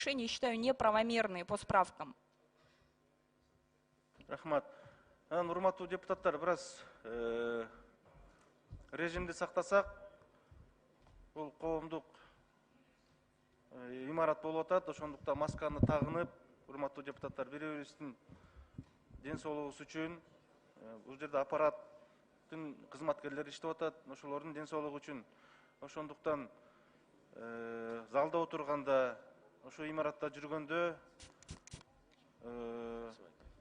решения считаю неправомерные по справкам. Рахмат. Урматтуу депутаттар, біраз режимді сақтасақ, бұл коомдук имарат болуп атат. Ошондуктан масканы тагынып, урматтуу депутаттар, бири-бирибиздин ден соолугубуз үчүн, бул жерде аппараттын кызматкерлери иштеп атат, ошолордун ден соолугу үчүн. Ошондуктан залда отурганда, ошо имаратта жүргөндө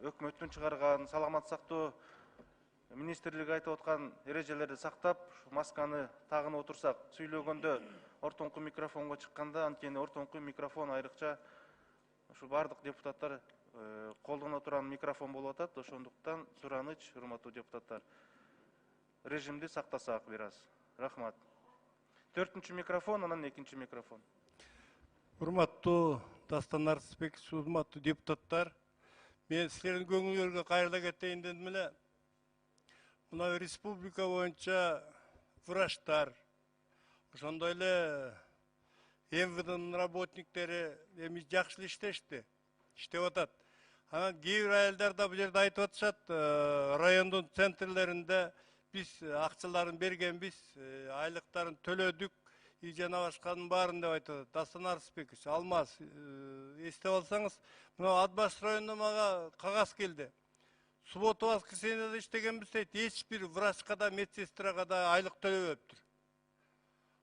өкмөттүн чыгарган саламат сактоо министрлиги айтып аткан эрежелерди сактап, масканы тагынып отурсак, сүйлөгөндө ортоңку микрофонго чыкканда, анткени ортоңку микрофон айрыкча ушу бардык депутаттар колдоно турган микрофон болуп атат. Ошондуктан сураныч, урматтуу депутаттар, режимди сактасак бир аз. Рахмат. 4-чү микрофон, анан 2-чи микрофон. Урматтуу Дастан Арсызбекович, урматтуу депутаттар, мен силердин көңүлүңөргө кайрыла кетейин дедим эле. Мына республика боюнча врачтар, ошондой эле МВДнын работниктери эми жакшы эле иштеп атат. Анан кээ бир айылдар да бул жерде айтып атышат, райондун центрлеринде биз акчаларын бергенбиз, айлыктарын төлөдүк, жана башканын баарын деп айтып атат. Дастан Арсызбекович, Алмаз, эстеп алсаңыз, мына Атбаш районунда мага кагаз келди. Суббота воскресеньеде иштегенбиз дейт, эч бир врачка да, медсестрага да айлык төлөбөптүр.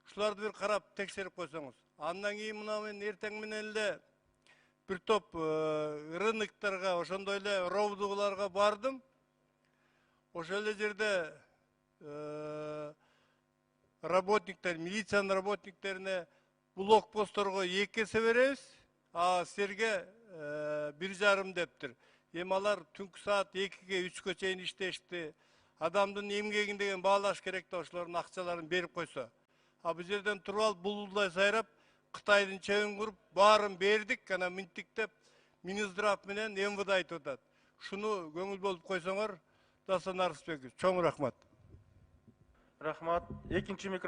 Ушуларды бир карап текшерип койсоңуз. Андан кийин мына мен эртең менен эле бир топ рыноктарга, ошондой эле ровдугаларга бардым. Ошол эле жерде работниктер, милициянын работниктерине блокпостторго 2 эсе беребиз, а силерге 1,5 дептир. Эми алар түнкү саат 2-ге 3-кө чейин иштешти. Адамдын эмгегин деген баалаш керек да, ошолордун акчаларын берип койсо. А бул жерден туруп алып булулдай сайрап, Кытайдын чебин куруп, баарын бердик, анан минтик деп Минздрав менен МВД айтып атат. Шуну көңүл болуп койсоңор, Дастан Арсызбекович, чоң рахмат. Рахмат. 2-чи микрофон.